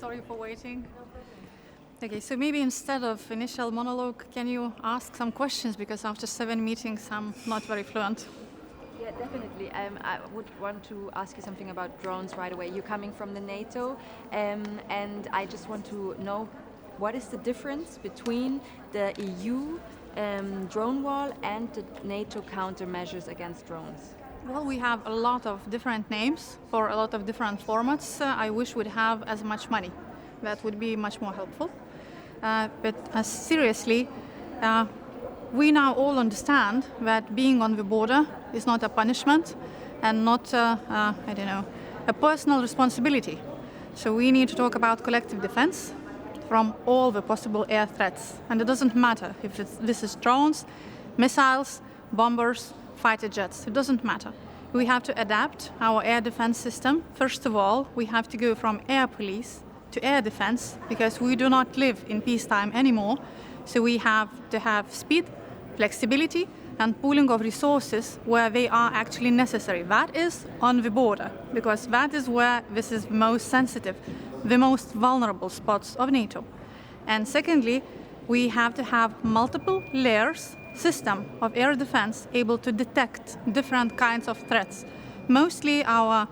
Sorry for waiting. Okay, so maybe instead of initial monologue, can you ask some questions? Because after 7 meetings, I'm not very fluent. Yeah, definitely. I would want to ask you something about drones right away. You're coming from the NATO, and I just want to know what is the difference between the EU drone wall and the NATO countermeasures against drones? Well, we have a lot of different names for a lot of different formats. I wish we'd have as much money. That would be much more helpful. But seriously, we now all understand that being on the border is not a punishment and not, a personal responsibility. So we need to talk about collective defense from all the possible air threats. And it doesn't matter if this is drones, missiles, bombers, fighter jets. It doesn't matter. We have to adapt our air defense system. First of all, we have to go from air police to air defense because we do not live in peacetime anymore. So we have to have speed, flexibility, and pooling of resources where they are actually necessary. That is on the border, because that is where this is most sensitive, the most vulnerable spots of NATO. And secondly, we have to have multiple layers system of air defense able to detect different kinds of threats. Mostly our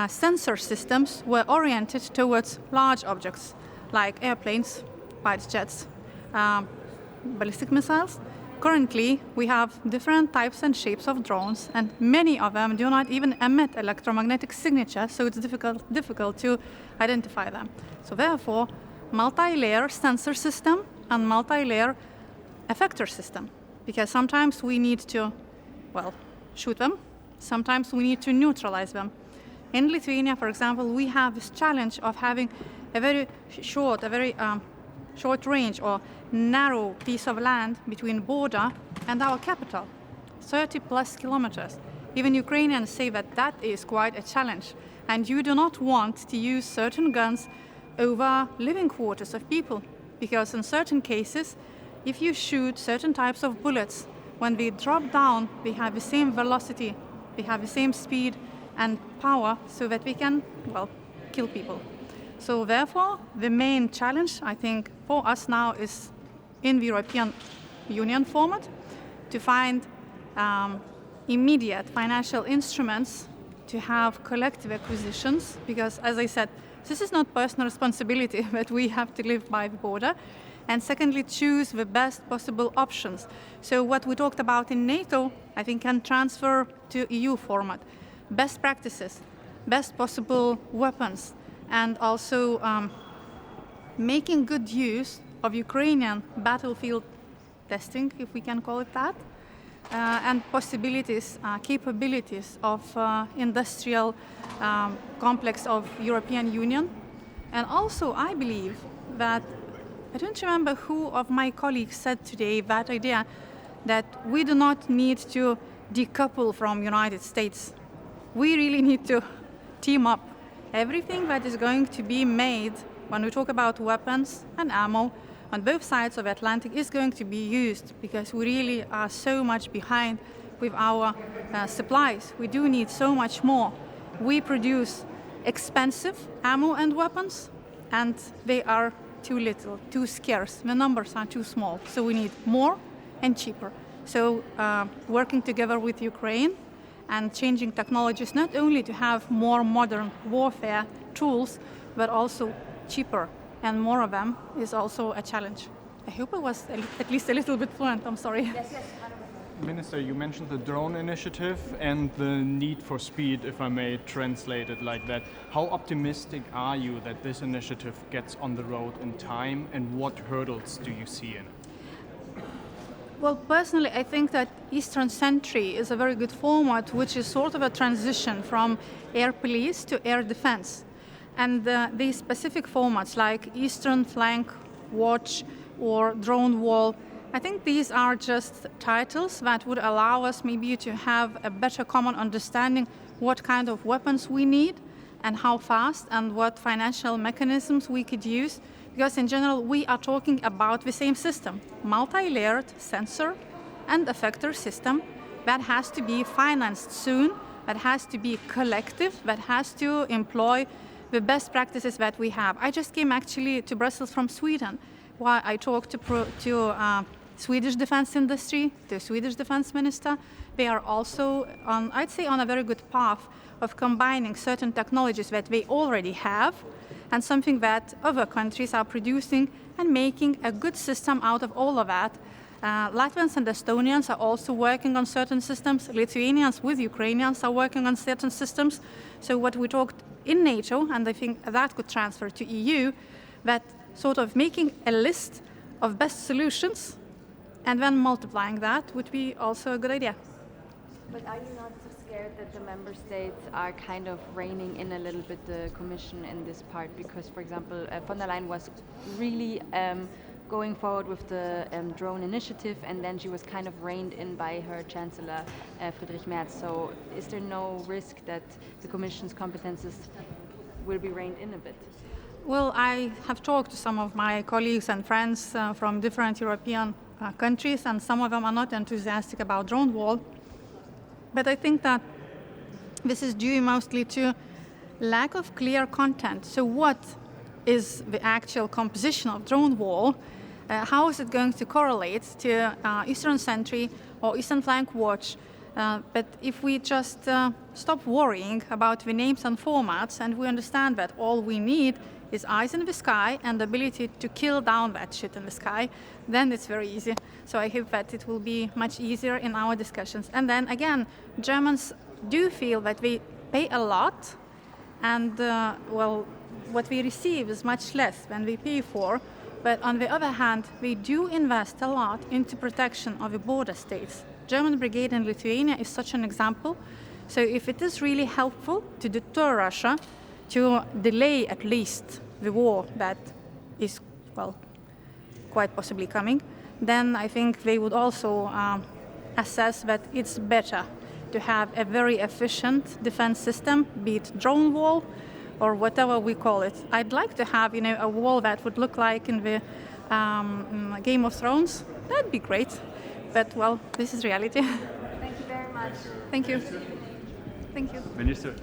sensor systems were oriented towards large objects like airplanes, fighter jets, ballistic missiles. Currently, we have different types and shapes of drones, and many of them do not even emit electromagnetic signature, so it's difficult to identify them. So therefore, multi-layer sensor system and multi-layer effector system. Because sometimes we need to, shoot them. Sometimes we need to neutralize them. In Lithuania, for example, we have this challenge of having a very short range or narrow piece of land between border and our capital, 30 plus kilometers. Even Ukrainians say that is quite a challenge. And you do not want to use certain guns over living quarters of people, because in certain cases, if you shoot certain types of bullets, when they drop down, they have the same velocity, they have the same speed and power, so that we can, kill people. So therefore, the main challenge, I think, for us now is in the European Union format to find immediate financial instruments to have collective acquisitions, because, as I said, this is not personal responsibility that we have to live by the border. And secondly, choose the best possible options. So what we talked about in NATO, I think, can transfer to EU format. Best practices, best possible weapons, and also making good use of Ukrainian battlefield testing, if we can call it that, and possibilities, capabilities of industrial complex of European Union. And also, I believe that I don't remember who of my colleagues said today that idea that we do not need to decouple from United States. We really need to team up. Everything that is going to be made when we talk about weapons and ammo on both sides of the Atlantic is going to be used, because we really are so much behind with our supplies. We do need so much more. We produce expensive ammo and weapons, and they are too little, too scarce. The numbers are too small. So we need more and cheaper. So working together with Ukraine and changing technologies, not only to have more modern warfare tools, but also cheaper and more of them, is also a challenge. I hope I was at least a little bit fluent. I'm sorry. Yes. Minister, you mentioned the drone initiative and the need for speed, if I may translate it like that. How optimistic are you that this initiative gets on the road in time, and what hurdles do you see in it? Well, personally, I think that Eastern Sentry is a very good format, which is sort of a transition from air police to air defense. And these specific formats like Eastern Flank Watch or Drone Wall, I think these are just titles that would allow us maybe to have a better common understanding what kind of weapons we need and how fast, and what financial mechanisms we could use. Because in general, we are talking about the same system, multi-layered sensor and effector system that has to be financed soon, that has to be collective, that has to employ the best practices that we have. I just came actually to Brussels from Sweden, where I talked to Swedish defense industry, the Swedish defense minister. They are also, I'd say, on a very good path of combining certain technologies that they already have and something that other countries are producing and making a good system out of all of that. Latvians and Estonians are also working on certain systems. Lithuanians with Ukrainians are working on certain systems. So what we talked in NATO, and I think that could transfer to EU, that sort of making a list of best solutions and then multiplying that would be also a good idea. But are you not so scared that the member states are kind of reining in a little bit the Commission in this part? Because, for example, von der Leyen was really going forward with the drone initiative, and then she was kind of reined in by her Chancellor, Friedrich Merz. So is there no risk that the Commission's competences will be reined in a bit? Well, I have talked to some of my colleagues and friends from different European countries, and some of them are not enthusiastic about drone wall. But I think that this is due mostly to lack of clear content. So what is the actual composition of drone wall? How is it going to correlate to Eastern Sentry or Eastern Flank Watch? But if we just stop worrying about the names and formats, and we understand that all we need is eyes in the sky and the ability to kill down that shit in the sky, then it's very easy. So I hope that it will be much easier in our discussions. And then again, Germans do feel that they pay a lot, and what we receive is much less than we pay for. But on the other hand, we do invest a lot into protection of the border states. German brigade in Lithuania is such an example. So if it is really helpful to deter Russia, to delay at least the war that is, quite possibly coming, then I think they would also assess that it's better to have a very efficient defense system, be it drone wall or whatever we call it. I'd like to have, a wall that would look like in the Game of Thrones. That'd be great. But, this is reality. Thank you very much. Thank you. Thank you. Minister.